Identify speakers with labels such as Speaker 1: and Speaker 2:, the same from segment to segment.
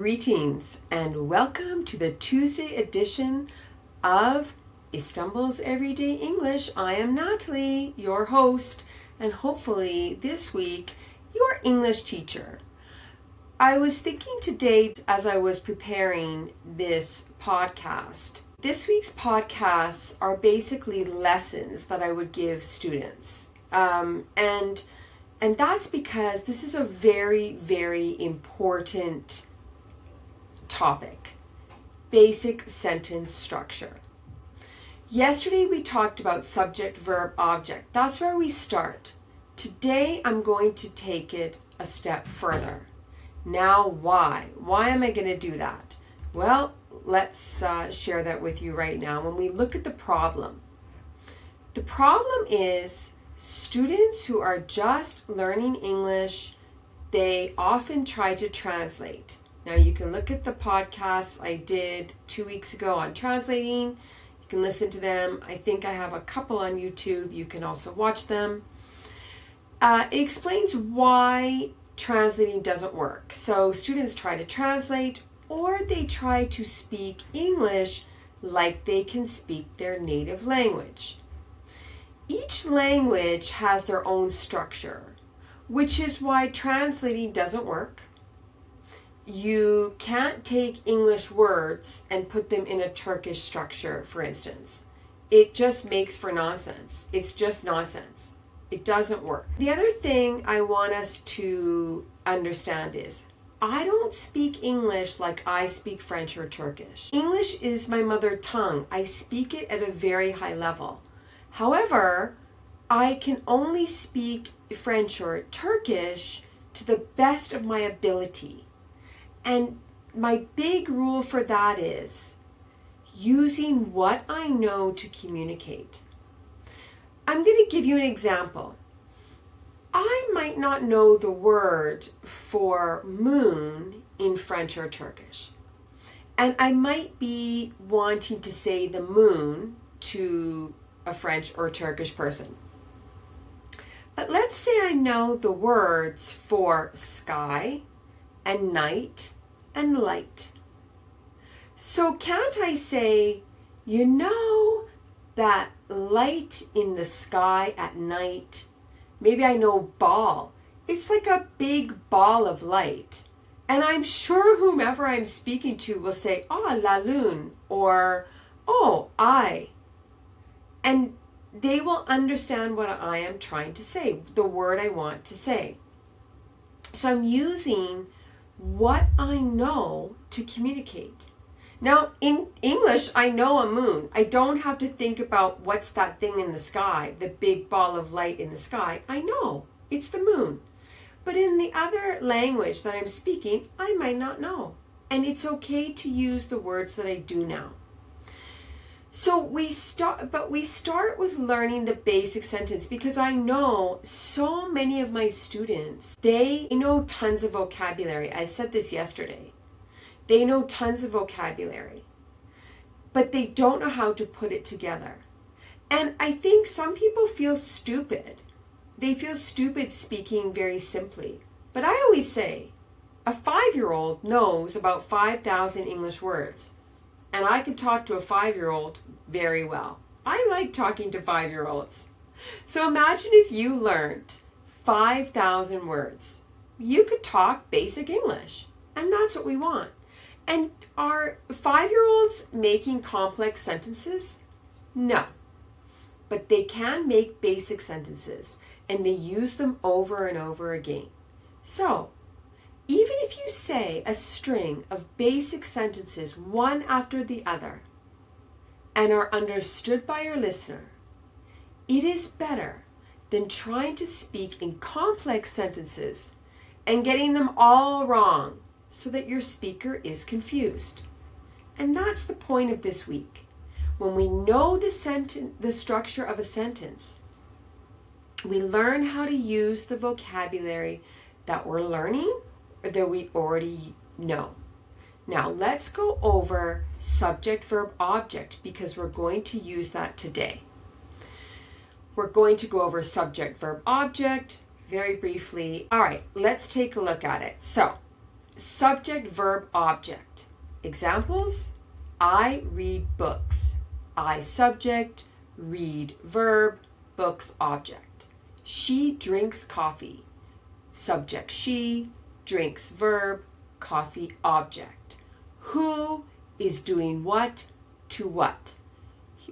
Speaker 1: Greetings and welcome to the Tuesday edition of Istanbul's Everyday English. I am Natalie, your host, and hopefully this week, your English teacher. I was thinking today as I was preparing this podcast, this week's podcasts are basically lessons that I would give students. And that's because this is a very, very important topic, basic sentence structure. Yesterday we talked about subject verb object. That's where we start. Today I'm going to take it a step further. Now why? Why am I going to do that? Well, let's share that with you right now. When we look at the problem is students who are just learning English, they often try to translate. Now you can look at the podcasts I did 2 weeks ago on translating. You can listen to them. I think I have a couple on YouTube. You can also watch them. It explains why translating doesn't work. So students try to translate or they try to speak English like they can speak their native language. Each language has their own structure, which is why translating doesn't work. You can't take English words and put them in a Turkish structure, for instance. It just makes for nonsense. It's just nonsense. It doesn't work. The other thing I want us to understand is I don't speak English like I speak French or Turkish. English is my mother tongue. I speak it at a very high level. However, I can only speak French or Turkish to the best of my ability. And my big rule for that is using what I know to communicate. I'm going to give you an example. I might not know the word for moon in French or Turkish. And I might be wanting to say the moon to a French or Turkish person. But let's say I know the words for sky and night and light. So can't I say, you know that light in the sky at night? Maybe I know ball. It's like a big ball of light. And I'm sure whomever I'm speaking to will say, oh, la lune, or oh, I. And they will understand what I am trying to say, the word I want to say. So I'm using what I know to communicate. Now, in English, I know a moon. I don't have to think about what's that thing in the sky, the big ball of light in the sky. I know it's the moon. But in the other language that I'm speaking, I might not know. And it's okay to use the words that I do now. So we start with learning the basic sentence because I know so many of my students, they know tons of vocabulary. I said this yesterday. They know tons of vocabulary, but they don't know how to put it together. And I think some people feel stupid. They feel stupid speaking very simply. But I always say, a 5-year-old knows about 5,000 English words. And I can talk to a 5-year-old very well. I like talking to 5-year-olds. So imagine if you learned 5,000 words. You could talk basic English. And that's what we want. And are 5-year-olds making complex sentences? No. But they can make basic sentences. And they use them over and over again. So, even if you say a string of basic sentences one after the other and are understood by your listener, it is better than trying to speak in complex sentences and getting them all wrong so that your speaker is confused. And that's the point of this week. When we know the structure of a sentence, we learn how to use the vocabulary that we're learning that we already know. Now let's go over subject verb object because we're going to use that today. We're going to go over subject verb object very briefly. All right, let's take a look at it. So subject verb object. Examples: I read books. I subject, read verb, books object. She drinks coffee. Subject she, drinks verb, coffee object. Who is doing what to what?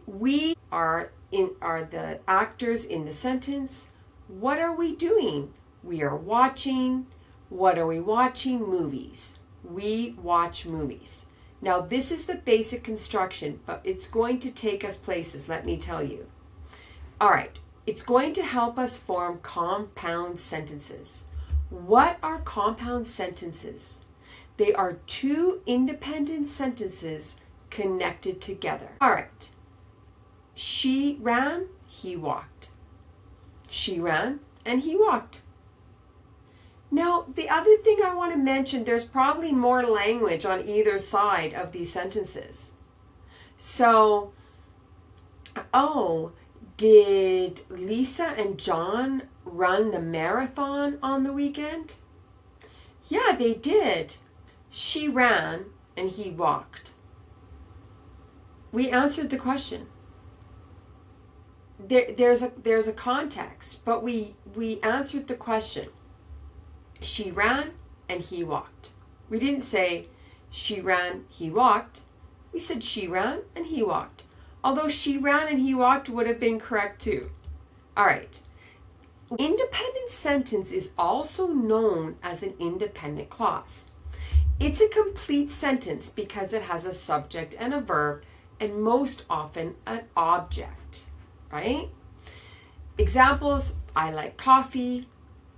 Speaker 1: We are the actors in the sentence. What are we doing? We are watching. What are we watching? Movies. We watch movies. Now this is the basic construction, but it's going to take us places, let me tell you. All right, it's going to help us form compound sentences. What are compound sentences? They are two independent sentences connected together. All right. She ran, he walked. She ran and he walked. Now, the other thing I want to mention, there's probably more language on either side of these sentences. So, did Lisa and John run the marathon on the weekend? Yeah, they did. She ran and he walked. We answered the question. There's a context, but we answered the question. She ran and he walked. We didn't say she ran, he walked. We said she ran and he walked. Although she ran and he walked would have been correct too. All right. Independent sentence is also known as an independent clause. It's a complete sentence because it has a subject and a verb and most often an object, right? Examples: I like coffee.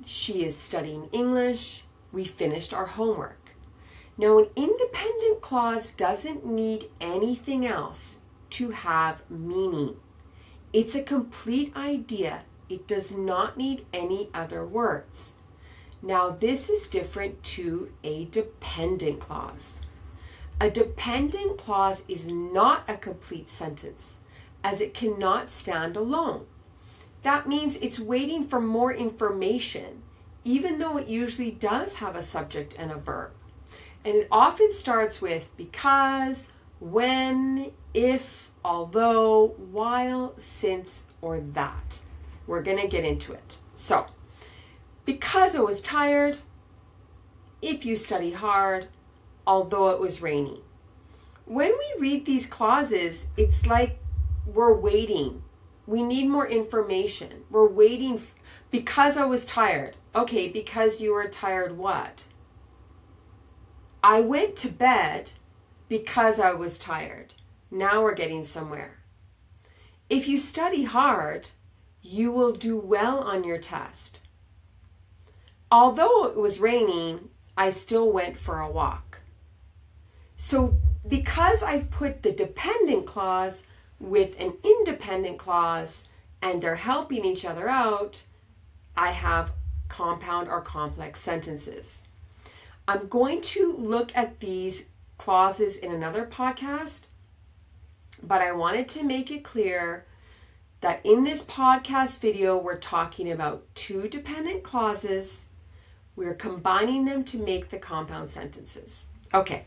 Speaker 1: She is studying English. We finished our homework. Now, an independent clause doesn't need anything else to have meaning. It's a complete idea. It does not need any other words. Now, this is different to a dependent clause. A dependent clause is not a complete sentence, as it cannot stand alone. That means it's waiting for more information, even though it usually does have a subject and a verb. And it often starts with because, when, if, although, while, since, or that. We're going to get into it. So, because I was tired, if you study hard, although it was raining. When we read these clauses, it's like we're waiting. We need more information. We're waiting because I was tired. Okay, because you were tired what? I went to bed because I was tired. Now we're getting somewhere. If you study hard, you will do well on your test. Although it was raining, I still went for a walk. So because I've put the dependent clause with an independent clause and they're helping each other out, I have compound or complex sentences. I'm going to look at these clauses in another podcast, but I wanted to make it clear that in this podcast video, we're talking about two dependent clauses. We're combining them to make the compound sentences. Okay.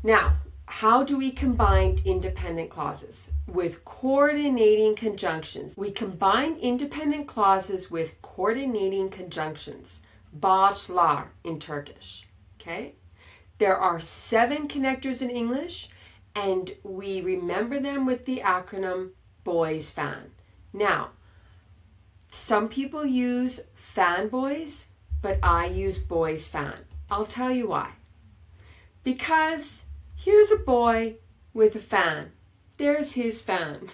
Speaker 1: Now, how do we combine independent clauses? With coordinating conjunctions. We combine independent clauses with coordinating conjunctions. Başlar in Turkish. Okay? There are 7 connectors in English, and we remember them with the acronym boys fan. Now, some people use fanboys, but I use boys fan. I'll tell you why. Because here's a boy with a fan. There's his fan.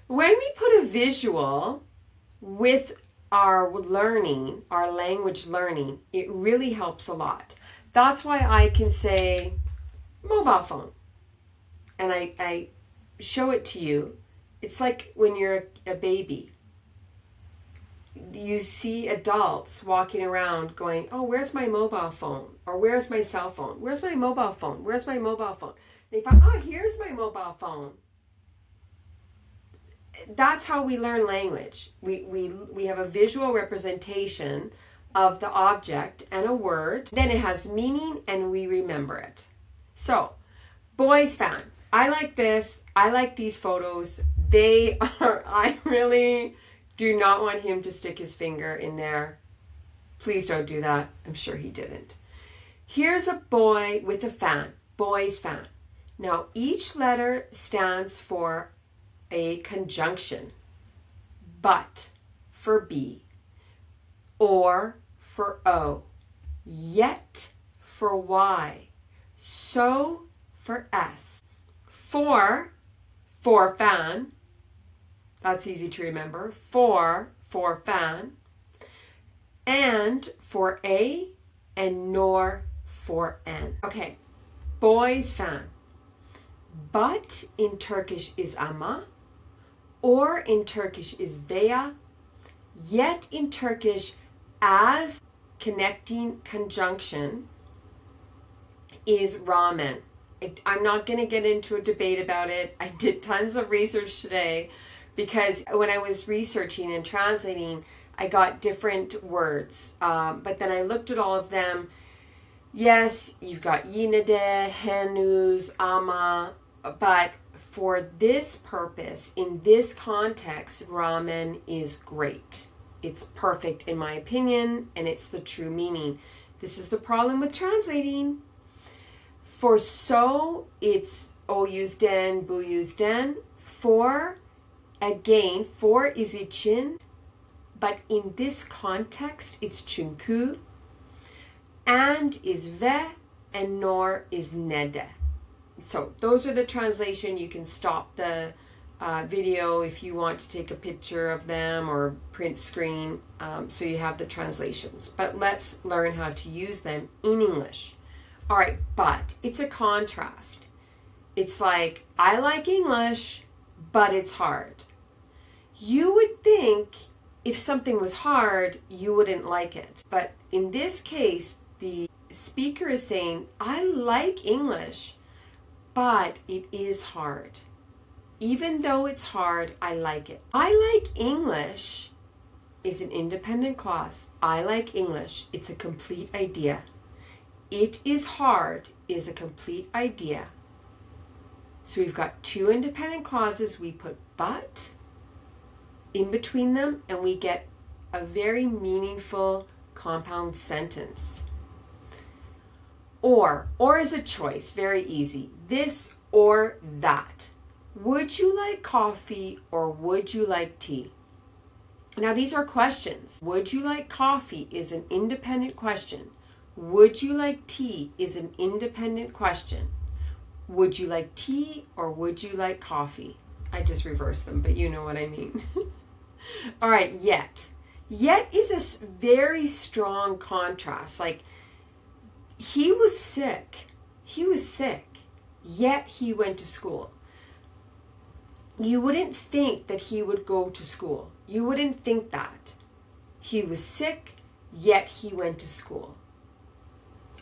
Speaker 1: When we put a visual with our learning, our language learning, it really helps a lot. That's why I can say mobile phone. And I show it to you. It's like when you're a baby. You see adults walking around going, oh, where's my mobile phone? Or where's my cell phone? Where's my mobile phone? Where's my mobile phone? They find, oh, here's my mobile phone. That's how we learn language. We have a visual representation of the object and a word. Then it has meaning and we remember it. So, boys fan. I like this. I like these photos. I really do not want him to stick his finger in there. Please don't do that. I'm sure he didn't. Here's a boy with a fan. Boys fan. Now, each letter stands for a conjunction. But for B, or for O, yet for Y, so for S, for fan, that's easy to remember, for fan, and for A, and nor for N. Okay, boys fan. But in Turkish is ama, or in Turkish is veya, yet in Turkish as connecting conjunction is ramen. I'm not going to get into a debate about it. I did tons of research today because when I was researching and translating, I got different words. But then I looked at all of them. Yes, you've got yine de, henüz, ama, but for this purpose, in this context, ramen is great. It's perfect in my opinion, and it's the true meaning. This is the problem with translating. For so, it's o yüzden, bu yüzden. For, again, for is için, but in this context, it's çünkü. And is ve, and nor is nede. So those are the translation. You can stop the video if you want to take a picture of them or print screen so you have the translations. But let's learn how to use them in English. All right, but it's a contrast. It's like, I like English, but it's hard. You would think if something was hard, you wouldn't like it. But in this case, the speaker is saying, I like English, but it is hard. Even though it's hard, I like it. I like English is an independent clause. I like English. It's a complete idea. It is hard is a complete idea. So we've got two independent clauses. We put but in between them and we get a very meaningful compound sentence. Or is a choice, very easy. This or that. Would you like coffee or would you like tea? Now these are questions. Would you like coffee is an independent question. Would you like tea is an independent question. Would you like tea or would you like coffee? I just reversed them, but you know what I mean. All right, yet. Yet is a very strong contrast. Like, he was sick. He was sick, yet he went to school. You wouldn't think that he would go to school. You wouldn't think that. He was sick, yet he went to school.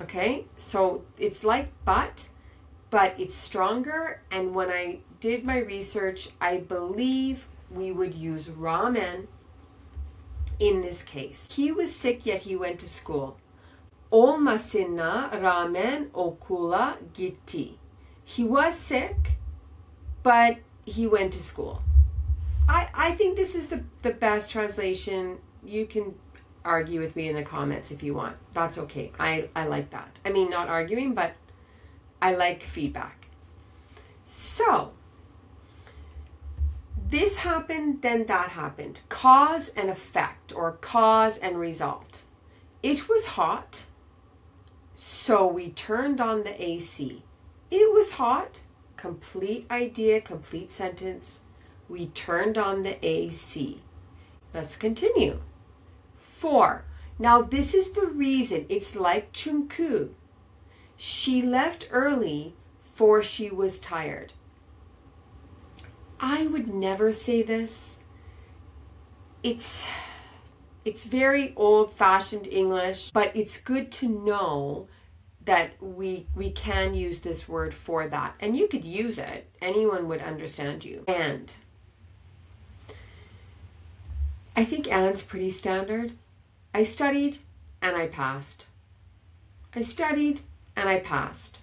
Speaker 1: Okay, so it's like but it's stronger. And when I did my research, I believe we would use ramen in this case. He was sick, yet he went to school. Olmasına rağmen okula gitti. He was sick, but he went to school. I think this is the best translation. You can argue with me in the comments if you want. That's okay. I like that. I mean, not arguing, but I like feedback. So, this happened, then that happened. Cause and effect, or cause and result. It was hot, so we turned on the AC. It was hot. Complete idea, complete sentence. We turned on the AC. Let's continue. For. Now this is the reason. It's like çünkü. She left early for she was tired. I would never say this. It's very old-fashioned English, but it's good to know that we can use this word for that. And you could use it. Anyone would understand you. And. I think and's pretty standard. I studied and I passed. I studied and I passed.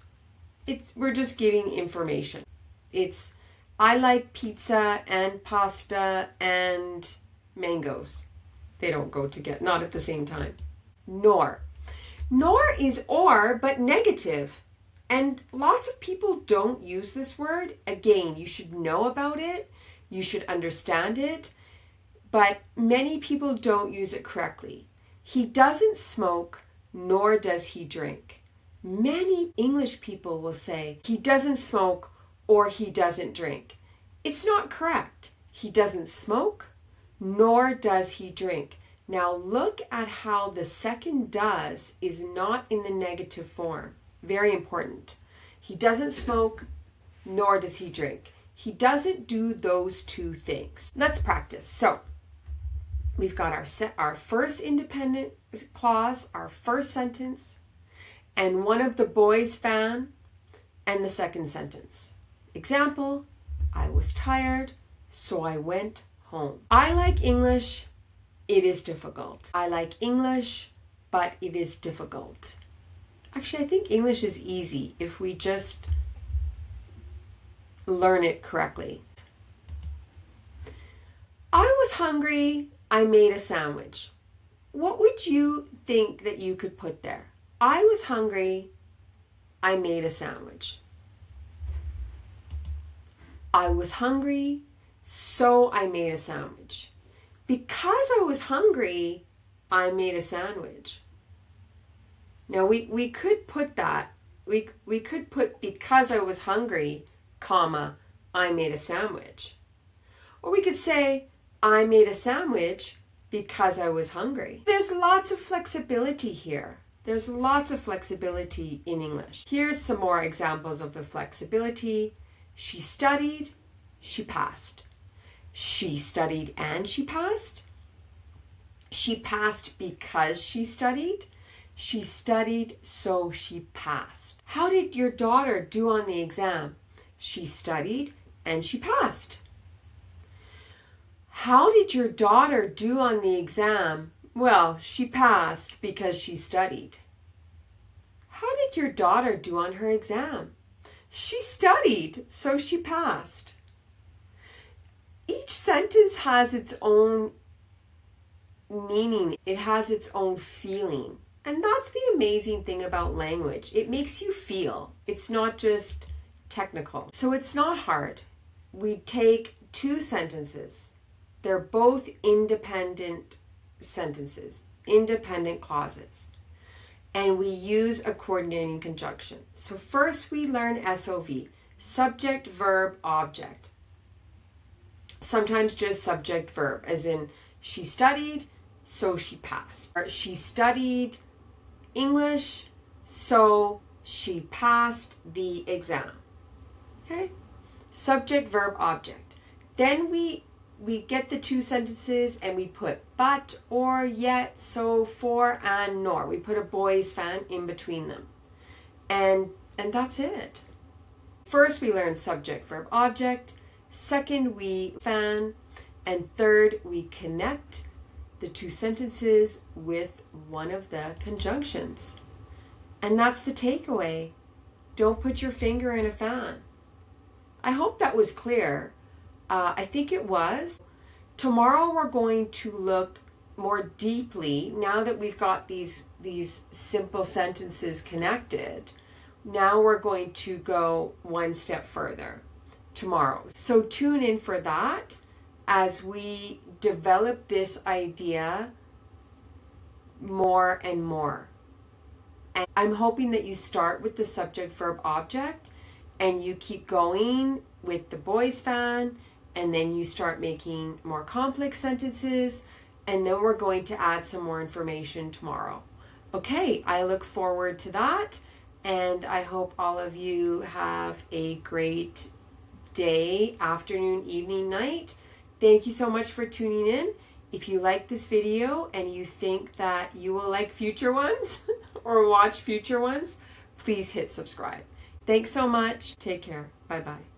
Speaker 1: We're just giving information. It's I like pizza and pasta and mangoes. They don't go together, not at the same time. Nor. Nor is or, but negative. And lots of people don't use this word. Again, you should know about it. You should understand it. But many people don't use it correctly. He doesn't smoke, nor does he drink. Many English people will say he doesn't smoke or he doesn't drink. It's not correct. He doesn't smoke, nor does he drink. Now look at how the second does is not in the negative form. Very important. He doesn't smoke, nor does he drink. He doesn't do those two things. Let's practice. So we've got our first independent clause, our first sentence, and one of the boys' fan, and the second sentence. Example, I was tired, so I went home. I like English, it is difficult. I like English, but it is difficult. Actually, I think English is easy if we just learn it correctly. I was hungry, I made a sandwich. What would you think that you could put there? I was hungry, I made a sandwich. I was hungry, so I made a sandwich. Because I was hungry, I made a sandwich. Now we could put that, we could put because I was hungry, comma, I made a sandwich. Or we could say, I made a sandwich because I was hungry. There's lots of flexibility here. There's lots of flexibility in English. Here's some more examples of the flexibility. She studied, she passed. She studied and she passed. She passed because she studied. She studied, so she passed. How did your daughter do on the exam? She studied and she passed. How did your daughter do on the exam? Well, she passed because she studied. How did your daughter do on her exam? She studied, so she passed. Each sentence has its own meaning. It has its own feeling. And that's the amazing thing about language. It makes you feel. It's not just technical. So it's not hard. We take two sentences. They're both independent sentences, independent clauses. And we use a coordinating conjunction. So first we learn SOV, subject, verb, object. Sometimes just subject, verb, as in she studied, so she passed. Or she studied English, so she passed the exam. Okay? Subject, verb, object. Then we get the two sentences and we put but, or, yet, so, for, and, nor. We put a boys fan in between them. And that's it. First we learn subject, verb, object. Second we fan. And third we connect the two sentences with one of the conjunctions. And that's the takeaway. Don't put your finger in a fan. I hope that was clear. I think it was. Tomorrow we're going to look more deeply, now that we've got these simple sentences connected, now we're going to go one step further tomorrow. So tune in for that as we develop this idea more and more. And I'm hoping that you start with the subject, verb, object, and you keep going with the boys fan, and then you start making more complex sentences, and then we're going to add some more information tomorrow. Okay, I look forward to that, and I hope all of you have a great day, afternoon, evening, night. Thank you so much for tuning in. If you like this video and you think that you will like future ones or watch future ones, please hit subscribe. Thanks so much. Take care. Bye-bye.